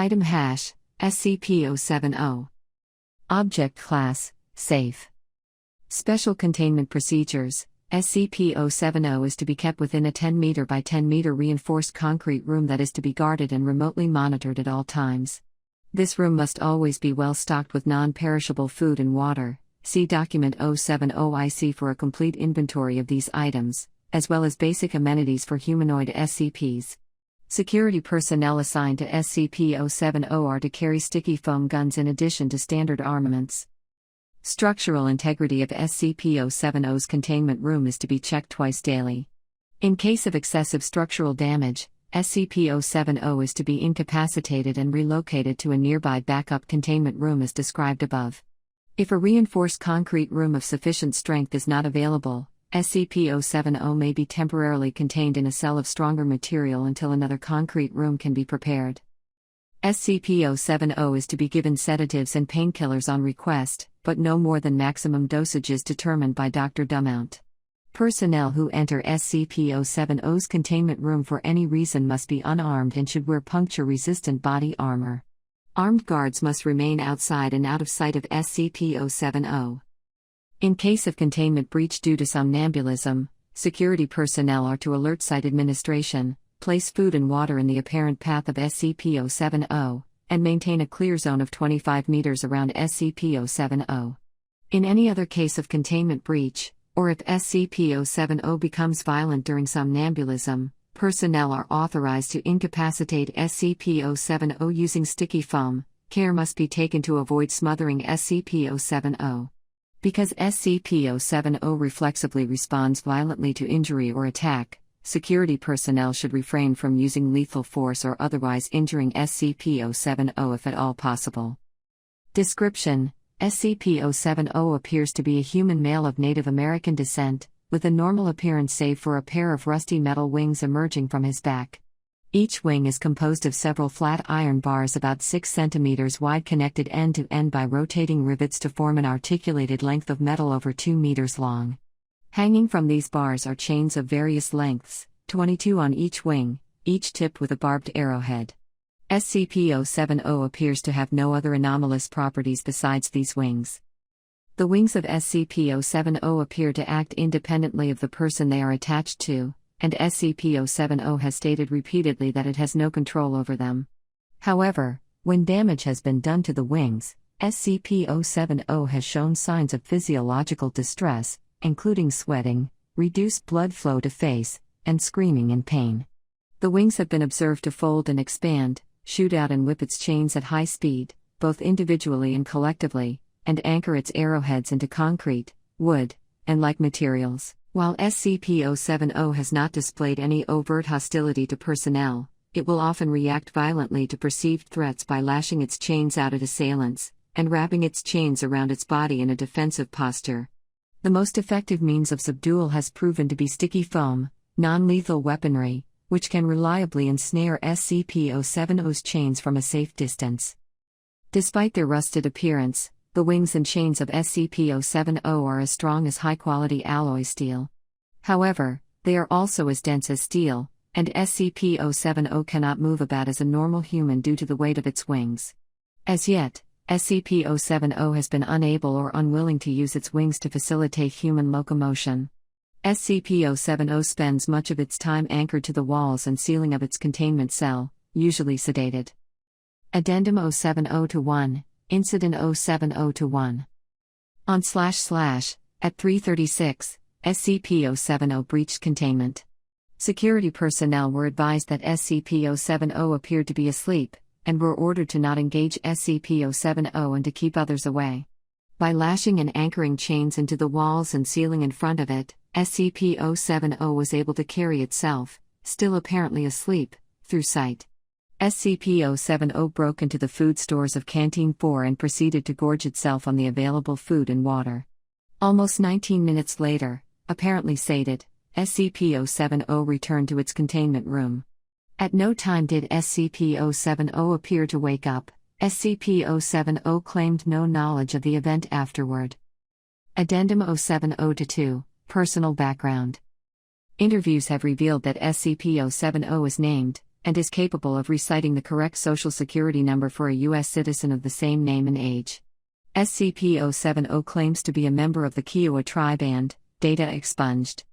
Item hash, SCP-070. Object Class, Safe. Special Containment Procedures. SCP-070 is to be kept within a 10 meter by 10 meter reinforced concrete room that is to be guarded and remotely monitored at all times. This room must always be well stocked with non-perishable food and water. See Document 070IC for a complete inventory of these items, as well as basic amenities for humanoid SCPs. Security personnel assigned to SCP-070 are to carry sticky foam guns in addition to standard armaments. Structural integrity of SCP-070's containment room is to be checked twice daily. In case of excessive structural damage, SCP-070 is to be incapacitated and relocated to a nearby backup containment room as described above. If a reinforced concrete room of sufficient strength is not available, SCP-070 may be temporarily contained in a cell of stronger material until another concrete room can be prepared. SCP-070 is to be given sedatives and painkillers on request, but no more than maximum dosages determined by Dr. Dumount. Personnel who enter SCP-070's containment room for any reason must be unarmed and should wear puncture-resistant body armor. Armed guards must remain outside and out of sight of SCP-070. In case of containment breach due to somnambulism, security personnel are to alert site administration, place food and water in the apparent path of SCP-070, and maintain a clear zone of 25 meters around SCP-070. In any other case of containment breach, or if SCP-070 becomes violent during somnambulism, personnel are authorized to incapacitate SCP-070 using sticky foam. Care must be taken to avoid smothering SCP-070. Because SCP-070 reflexively responds violently to injury or attack, security personnel should refrain from using lethal force or otherwise injuring SCP-070 if at all possible. Description: SCP-070 appears to be a human male of Native American descent, with a normal appearance save for a pair of rusty metal wings emerging from his back. Each wing is composed of several flat iron bars about 6 centimeters wide connected end to end by rotating rivets to form an articulated length of metal over 2 meters long. Hanging from these bars are chains of various lengths, 22 on each wing, each tipped with a barbed arrowhead. SCP-070 appears to have no other anomalous properties besides these wings. The wings of SCP-070 appear to act independently of the person they are attached to, and SCP-070 has stated repeatedly that it has no control over them. However, when damage has been done to the wings, SCP-070 has shown signs of physiological distress, including sweating, reduced blood flow to face, and screaming in pain. The wings have been observed to fold and expand, shoot out and whip its chains at high speed, both individually and collectively, and anchor its arrowheads into concrete, wood, and like materials. While SCP-070 has not displayed any overt hostility to personnel, it will often react violently to perceived threats by lashing its chains out at assailants, and wrapping its chains around its body in a defensive posture. The most effective means of subdual has proven to be sticky foam, non-lethal weaponry, which can reliably ensnare SCP-070's chains from a safe distance. Despite their rusted appearance, the wings and chains of SCP-070 are as strong as high-quality alloy steel. However, they are also as dense as steel, and SCP-070 cannot move about as a normal human due to the weight of its wings. As yet, SCP-070 has been unable or unwilling to use its wings to facilitate human locomotion. SCP-070 spends much of its time anchored to the walls and ceiling of its containment cell, usually sedated. Addendum 070-1, Incident 070-1. On / at 3:36, SCP-070 breached containment. Security personnel were advised that SCP-070 appeared to be asleep, and were ordered to not engage SCP-070 and to keep others away. By lashing and anchoring chains into the walls and ceiling in front of it, SCP-070 was able to carry itself, still apparently asleep, through sight. SCP-070 broke into the food stores of Canteen 4 and proceeded to gorge itself on the available food and water. Almost 19 minutes later, apparently sated, SCP-070 returned to its containment room. At no time did SCP-070 appear to wake up. SCP-070 claimed no knowledge of the event afterward. Addendum 070-2, Personal Background. Interviews have revealed that SCP-070 is named and is capable of reciting the correct social security number for a U.S. citizen of the same name and age. SCP-070 claims to be a member of the Kiowa tribe and, data expunged.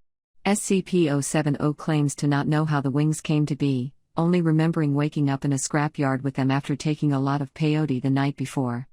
SCP-070 claims to not know how the wings came to be, only remembering waking up in a scrapyard with them after taking a lot of peyote the night before.